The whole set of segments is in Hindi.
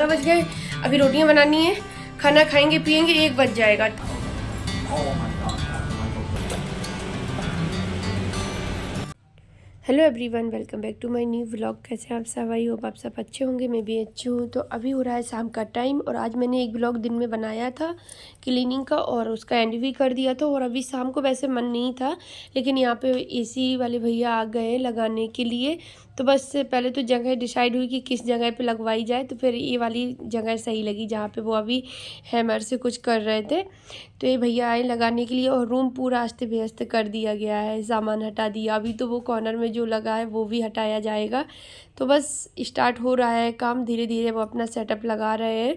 बज गए। अभी रोटियां बनानी है, खाना खाएंगे पिएंगे, 1 बज जाएगा। Hello everyone, welcome back to my new vlog. कैसे आप सब? आई होप आप सब अच्छे होंगे, मैं भी अच्छी हूँ। तो अभी हो रहा है शाम का टाइम और आज मैंने एक व्लॉग दिन में बनाया था क्लीनिंग का और उसका एंड भी कर दिया था। और अभी शाम को वैसे मन नहीं था, लेकिन यहाँ पे एसी वाले भैया आ गए लगाने के लिए। तो बस पहले तो जगह डिसाइड हुई कि किस जगह पे लगवाई जाए, तो फिर ये वाली जगह सही लगी जहाँ पे वो अभी हैमर से कुछ कर रहे थे। तो ये भैया आए लगाने के लिए और रूम पूरा अस्त व्यस्त कर दिया गया है, सामान हटा दिया। अभी तो वो कॉर्नर में जो लगा है वो भी हटाया जाएगा। तो बस स्टार्ट हो रहा है काम, धीरे धीरे वो अपना सेटअप लगा रहे हैं।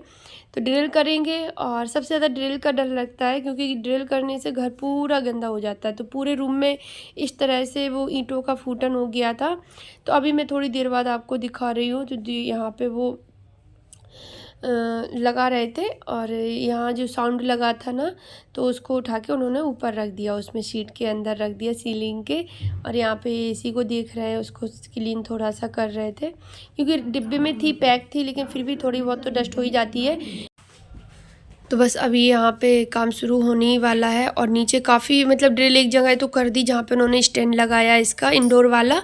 तो ड्रिल करेंगे और सबसे ज़्यादा ड्रिल का डर लगता है, क्योंकि ड्रिल करने से घर पूरा गंदा हो जाता है। तो पूरे रूम में इस तरह से वो ईंटों का फूटन हो गया था। तो अभी मैं थोड़ी देर बाद आपको दिखा रही हूँ। तो यहाँ पे वो लगा रहे थे और यहाँ जो साउंड लगा था ना, तो उसको उठा के उन्होंने ऊपर रख दिया, उसमें शीट के अंदर रख दिया सीलिंग के। और यहाँ पे एसी को देख रहे हैं, उसको क्लीन थोड़ा सा कर रहे थे, क्योंकि डिब्बे में थी, पैक थी, लेकिन फिर भी थोड़ी बहुत तो डस्ट हो ही जाती है। तो बस अभी यहाँ पे काम शुरू होने ही वाला है। और नीचे काफ़ी मतलब ड्रिल एक जगह तो कर दी जहाँ पे उन्होंने स्टैंड लगाया इसका इंडोर वाला।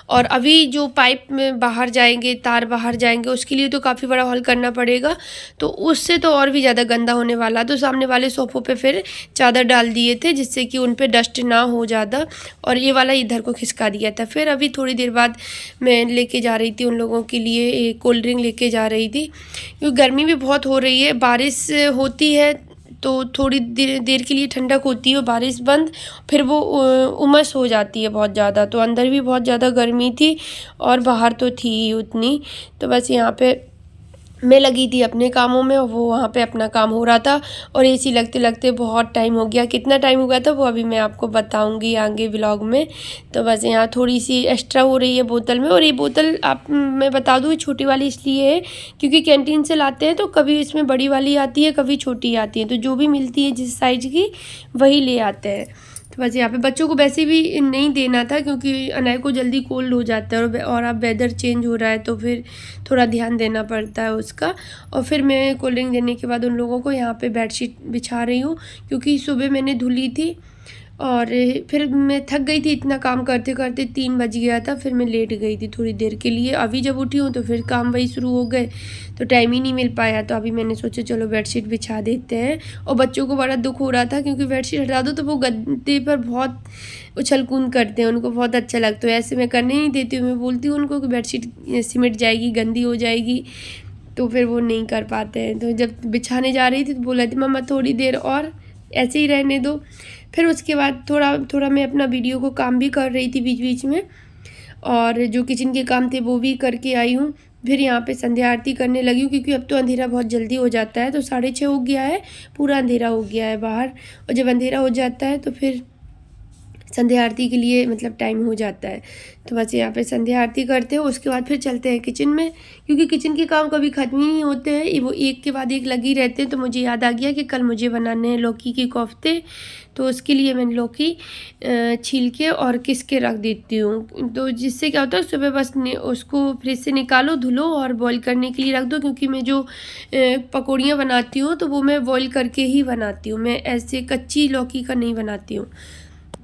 और अभी जो पाइप में बाहर जाएंगे, तार बाहर जाएंगे, उसके लिए तो काफ़ी बड़ा हॉल करना पड़ेगा। तो उससे तो और भी ज़्यादा गंदा होने वाला। तो सामने वाले सोफ़ों पे फिर चादर डाल दिए थे, जिससे कि उन पर डस्ट ना हो ज़्यादा। और ये वाला इधर को खिसका दिया था। फिर अभी थोड़ी देर बाद मैं लेके जा रही थी उन लोगों के लिए कोल्ड ड्रिंक लेके जा रही थी, क्योंकि गर्मी भी बहुत हो रही है। बारिश होती है तो थोड़ी देर के लिए ठंडक होती है, और बारिश बंद फिर वो उमस हो जाती है बहुत ज़्यादा। तो अंदर भी बहुत ज़्यादा गर्मी थी और बाहर तो थी ही उतनी। तो बस यहाँ पे मैं लगी थी अपने कामों में और वो वहाँ पे अपना काम हो रहा था। और एसी लगते लगते बहुत टाइम हो गया। कितना टाइम हो गया था वो अभी मैं आपको बताऊंगी आगे व्लॉग में। तो बस यहाँ थोड़ी सी एक्स्ट्रा हो रही है बोतल में। और ये बोतल आप मैं बता दूँ, छोटी वाली इसलिए है क्योंकि कैंटीन से लाते हैं तो कभी इसमें बड़ी वाली आती है, कभी छोटी आती है। तो जो भी मिलती है जिस साइज़ की वही ले आते हैं। तो बस यहाँ पे बच्चों को वैसे भी नहीं देना था, क्योंकि अनाय को जल्दी कोल्ड हो जाता है। और अब वेदर चेंज हो रहा है तो फिर थोड़ा ध्यान देना पड़ता है उसका। और फिर मैं कोल्ड ड्रिंक देने के बाद उन लोगों को यहाँ पे बेडशीट बिछा रही हूँ, क्योंकि सुबह मैंने धुली थी और फिर मैं थक गई थी इतना काम करते करते, 3 बज गया था। फिर मैं लेट गई थी थोड़ी देर के लिए। अभी जब उठी हूँ तो फिर काम वही शुरू हो गए, तो टाइम ही नहीं मिल पाया। तो अभी मैंने सोचा चलो बेडशीट बिछा देते हैं। और बच्चों को बड़ा दुख हो रहा था, क्योंकि बेडशीट हटा दो तो वो गद्दे पर बहुत उछल कूद करते हैं, उनको बहुत अच्छा लगता है। ऐसे मैं करने नहीं देती हूँ, मैं बोलती हूँ उनको कि बेडशीट सिमट जाएगी, गंदी हो जाएगी, तो फिर वो नहीं कर पाते हैं। तो जब बिछाने जा रही थी तो बोला थी मम्मा थोड़ी देर और ऐसे ही रहने दो। फिर उसके बाद थोड़ा थोड़ा मैं अपना वीडियो को काम भी कर रही थी बीच बीच में, और जो किचन के काम थे वो भी करके आई हूँ। फिर यहाँ पे संध्या आरती करने लगी हूँ, क्योंकि अब तो अंधेरा बहुत जल्दी हो जाता है। तो 6:30 हो गया है, पूरा अंधेरा हो गया है बाहर। और जब अंधेरा हो जाता है तो फिर संध्या आरती के लिए मतलब टाइम हो जाता है। तो बस यहाँ पे संध्या आरती करते हैं, उसके बाद फिर चलते हैं किचन में, क्योंकि किचन के काम कभी ख़त्म ही नहीं होते हैं, वो एक के बाद एक लगी रहते हैं। तो मुझे याद आ गया कि कल मुझे बनाने हैं लौकी के कोफ्ते। तो उसके लिए मैंने लौकी छील के और किस के रख देती हूँ। तो जिससे क्या होता है, सुबह बस उसको फ्रिज से निकालो, धुलो और बॉईल करने के लिए रख दो। क्योंकि मैं जो पकौड़ियाँ बनाती हूँ तो वो मैं बॉईल करके ही बनाती हूँ, मैं ऐसे कच्ची लौकी का नहीं बनाती हूँ।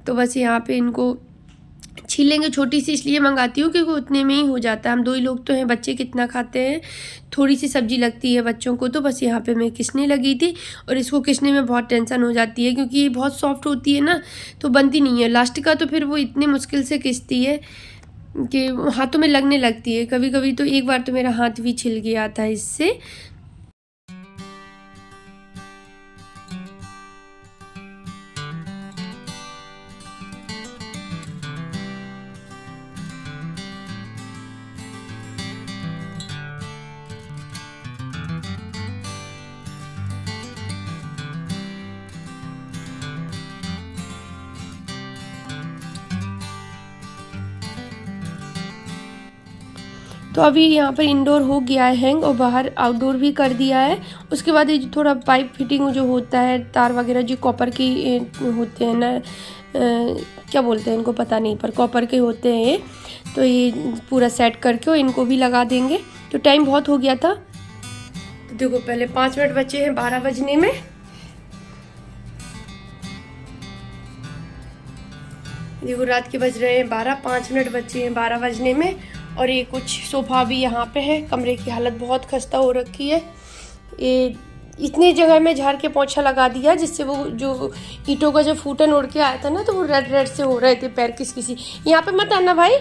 तो बस यहाँ पे इनको छीलेंगे, छोटी सी इसलिए मंगाती हूँ क्योंकि उतने में ही हो जाता है। हम 2 ही लोग तो हैं, बच्चे कितना खाते हैं, थोड़ी सी सब्जी लगती है बच्चों को। तो बस यहाँ पे मैं किसने लगी थी, और इसको किसने में बहुत टेंशन हो जाती है, क्योंकि ये बहुत सॉफ्ट होती है ना, तो बनती नहीं है लास्ट का। तो फिर वो इतनी मुश्किल से किसती है कि हाथों में लगने लगती है। कभी कभी तो एक बार तो मेरा हाथ भी छिल गया था इससे। तो अभी यहाँ पर इंडोर हो गया है हैंग, और बाहर आउटडोर भी कर दिया है। उसके बाद ये जो थोड़ा पाइप फिटिंग जो होता है, तार वगैरह जो कॉपर की होते हैं ना, क्या बोलते हैं इनको पता नहीं, पर कॉपर के होते हैं ये। तो ये पूरा सेट करके और इनको भी लगा देंगे। तो टाइम बहुत हो गया था। तो देखो पहले 5 मिनट बचे हैं 12 बजने में। देखो रात के बज रहे हैं 12, 5 मिनट बचे हैं 12 बजने में। और ये कुछ सोफा भी यहाँ पे है। कमरे की हालत बहुत खस्ता हो रखी है। ये इतनी जगह में झाड़ के पोछा लगा दिया जिससे वो जो ईंटों का जो फूटन उड़ के आया था ना, तो वो रेड रेड से हो रहे थे पैर किसी। यहाँ पे मत आना भाई,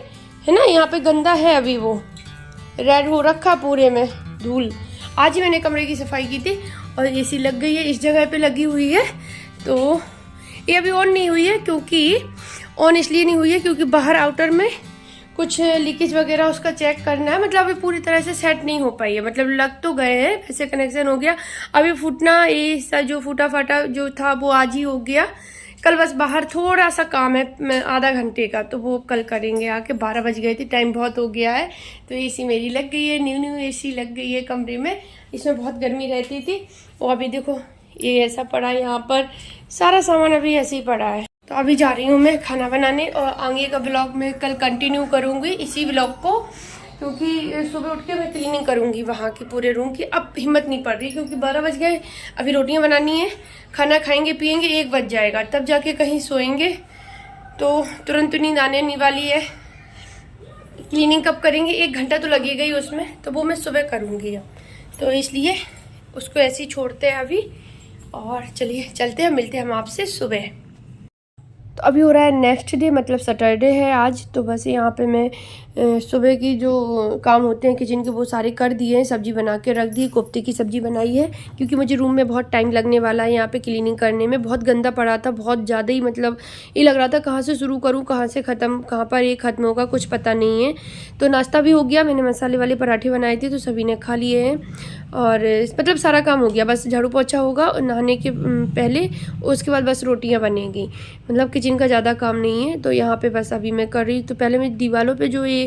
है ना, यहाँ पे गंदा है, अभी वो रेड हो रखा पूरे में धूल। आज ही मैंने कमरे की सफाई की थी। और एसी लग गई है, इस जगह पे लगी हुई है। तो ये अभी ऑन नहीं हुई है, क्योंकि ऑन इसलिए नहीं हुई है क्योंकि बाहर आउटर में कुछ लीकेज वगैरह उसका चेक करना है। मतलब अभी पूरी तरह से सेट नहीं हो पाई है। मतलब लग तो गए हैं, वैसे कनेक्शन हो गया, अभी फूटना ये जो फूटा फाटा जो था वो आज ही हो गया। कल बस बाहर थोड़ा सा काम है आधा घंटे का, तो वो कल करेंगे आके। 12 बज गए थे, टाइम बहुत हो गया है। तो एसी मेरी लग गई है, न्यू एसी लग गई है कमरे में। इसमें बहुत गर्मी रहती थी। और अभी देखो ये ऐसा पड़ा है, यहाँ पर सारा सामान अभी ऐसे ही पड़ा है। तो अभी जा रही हूँ मैं खाना बनाने, और आगे का ब्लॉग मैं कल कंटिन्यू करूँगी इसी ब्लॉग को, क्योंकि सुबह उठ के मैं क्लीनिंग करूँगी वहाँ के पूरे रूम की। अब हिम्मत नहीं पड़ रही क्योंकि 12 बज गए। अभी रोटियाँ बनानी है, खाना खाएंगे पियेंगे, 1 बज जाएगा, तब जाके कहीं सोएंगे। तो तुरंत नींद आने नहीं वाली है। क्लीनिंग कब करेंगे, 1 घंटा तो लगेगा ही उसमें, तो वो मैं सुबह करूँगी। तो इसलिए उसको ऐसे ही छोड़ते हैं अभी। और चलिए चलते हैं, मिलते हैं हम आपसे सुबह। तो अभी हो रहा है नेक्स्ट डे, मतलब सैटरडे है आज। तो बस यहाँ पे मैं सुबह की जो काम होते हैं किचन के वो सारे कर दिए हैं। सब्जी बना के रख दी, कोफ्ते की सब्जी बनाई है, क्योंकि मुझे रूम में बहुत टाइम लगने वाला है यहाँ पे क्लीनिंग करने में। बहुत गंदा पड़ा था, बहुत ज़्यादा ही, मतलब ये लग रहा था कहाँ से शुरू करूँ कहाँ से ख़त्म, कहाँ पर ये ख़त्म होगा कुछ पता नहीं है। तो नाश्ता भी हो गया, मैंने मसाले वाले पराठे बनाए थे तो सभी ने खा लिए हैं। और मतलब सारा काम हो गया, बस झाड़ू पोछा होगा नहाने के पहले, उसके बाद बस रोटियाँ बनेगी। मतलब किचन का ज़्यादा काम नहीं है। तो यहाँ पे बस अभी मैं कर रही। तो पहले मैं दीवारों पे जो ये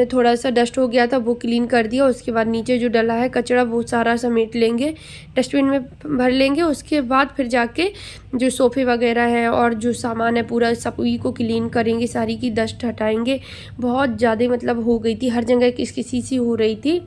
थोड़ा सा डस्ट हो गया था वो क्लीन कर दिया। उसके बाद नीचे जो डला है कचरा वो सारा समेट लेंगे, डस्टबिन में भर लेंगे। उसके बाद फिर जाके जो सोफ़े वगैरह है और जो सामान है पूरा सभी को क्लीन करेंगे, सारी की डस्ट हटाएंगे। बहुत ज़्यादा मतलब हो गई थी, हर जगह किसी सी हो रही थी।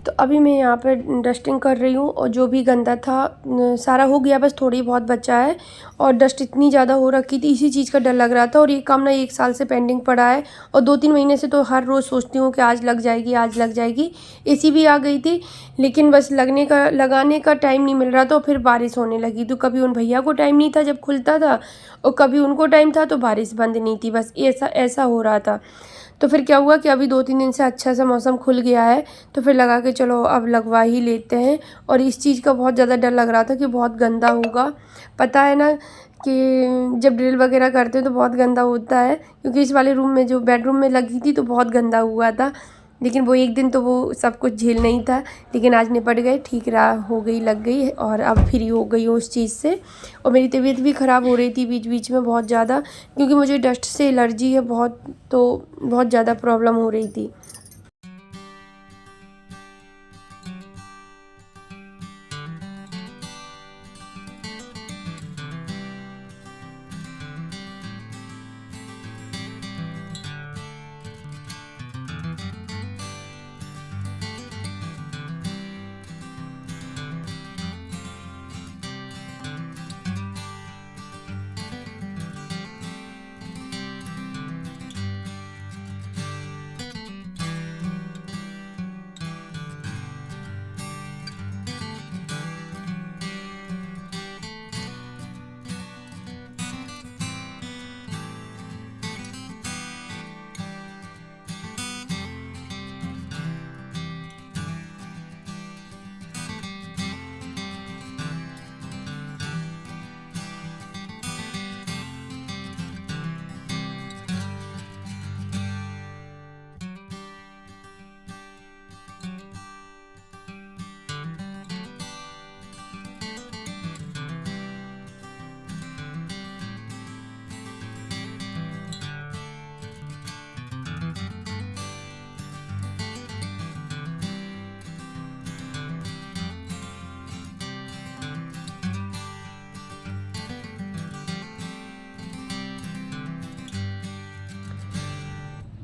तो अभी मैं यहाँ पर डस्टिंग कर रही हूँ, और जो भी गंदा था सारा हो गया, बस थोड़ी बहुत बचा है। और डस्ट इतनी ज़्यादा हो रखी थी, इसी चीज़ का डर लग रहा था। और ये काम ना 1 साल से पेंडिंग पड़ा है, और 2-3 महीने से तो हर रोज़ सोचती हूँ कि आज लग जाएगी आज लग जाएगी। एसी भी आ गई थी, लेकिन बस लगाने का टाइम नहीं मिल रहा था। फिर बारिश होने लगी, तो कभी उन भैया को टाइम नहीं था जब खुलता था, और कभी उनको टाइम था तो बारिश बंद नहीं थी। बस ऐसा हो रहा था। तो फिर क्या हुआ कि अभी 2-3 दिन से अच्छा सा मौसम खुल गया है, तो फिर लगा के चलो अब लगवा ही लेते हैं। और इस चीज़ का बहुत ज़्यादा डर लग रहा था कि बहुत गंदा होगा। पता है ना कि जब ड्रिल वगैरह करते हैं तो बहुत गंदा होता है, क्योंकि इस वाले रूम में जो बेडरूम में लगी थी तो बहुत गंदा हुआ था। लेकिन वो एक दिन तो वो सब कुछ झेल नहीं था, लेकिन आज निपट गए, ठीक रहा, हो गई, लग गई, और अब फ्री हो गई हूँ उस चीज़ से। और मेरी तबीयत भी ख़राब हो रही थी बीच बीच में बहुत ज़्यादा, क्योंकि मुझे डस्ट से एलर्जी है बहुत, तो बहुत ज़्यादा प्रॉब्लम हो रही थी।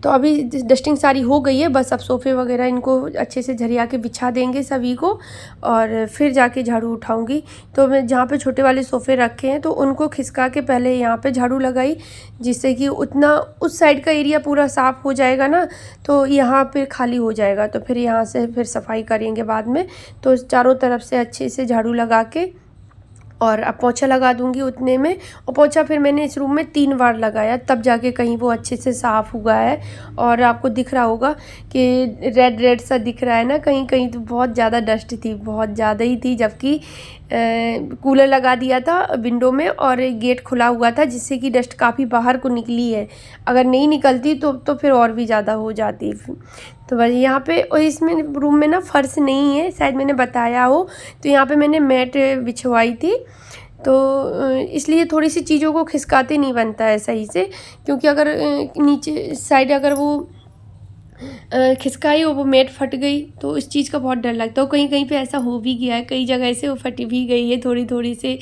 तो अभी डस्टिंग सारी हो गई है, बस अब सोफ़े वगैरह इनको अच्छे से झरिया के बिछा देंगे सभी को, और फिर जाके झाड़ू उठाऊंगी। तो मैं जहाँ पे छोटे वाले सोफ़े रखे हैं तो उनको खिसका के पहले यहाँ पे झाड़ू लगाई, जिससे कि उतना उस साइड का एरिया पूरा साफ़ हो जाएगा ना, तो यहाँ पे खाली हो जाएगा। तो फिर यहाँ से फिर सफाई करेंगे बाद में। तो चारों तरफ से अच्छे से झाड़ू लगा के और अब पोंछा लगा दूंगी उतने में। और पोंछा फिर मैंने इस रूम में 3 बार लगाया, तब जाके कहीं वो अच्छे से साफ़ हुआ है। और आपको दिख रहा होगा कि रेड रेड सा दिख रहा है ना, कहीं कहीं तो बहुत ज़्यादा डस्ट थी, बहुत ज़्यादा ही थी, जबकि कूलर लगा दिया था विंडो में और गेट खुला हुआ था, जिससे कि डस्ट काफ़ी बाहर को निकली है। अगर नहीं निकलती तो फिर और भी ज़्यादा हो जाती। तो बस यहाँ पे, और इसमें रूम में ना फर्श नहीं है, शायद मैंने बताया हो, तो यहाँ पे मैंने मैट बिछवाई थी। तो इसलिए थोड़ी सी चीज़ों को खिसकाते नहीं बनता है सही से, क्योंकि अगर नीचे साइड अगर वो खिसकाई और वो मैट फट गई तो इस चीज़ का बहुत डर लगता है। और कहीं कहीं पे ऐसा हो भी गया है, कई जगह से वो फट भी गई है, थोड़ी थोड़ी से,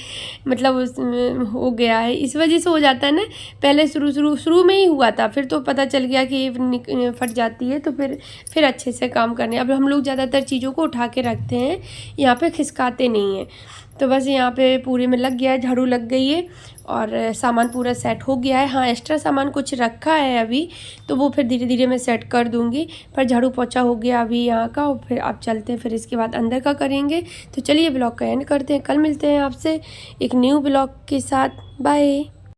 मतलब हो गया है। इस वजह से हो जाता है ना, पहले शुरू में ही हुआ था, फिर तो पता चल गया कि ये फट जाती है, तो फिर अच्छे से काम करने। अब हम लोग ज़्यादातर चीज़ों को उठा के रखते हैं, यहाँ पे खिसकाते नहीं हैं। तो बस यहाँ पे पूरे में लग गया है, झाड़ू लग गई है और सामान पूरा सेट हो गया है। हाँ, एक्स्ट्रा सामान कुछ रखा है अभी, तो वो फिर धीरे धीरे मैं सेट कर दूँगी। पर झाड़ू पोछा हो गया अभी यहाँ का, और फिर आप चलते हैं, फिर इसके बाद अंदर का करेंगे। तो चलिए ब्लॉग का एंड करते हैं, कल मिलते हैं आपसे एक न्यू ब्लॉग के साथ। बाय।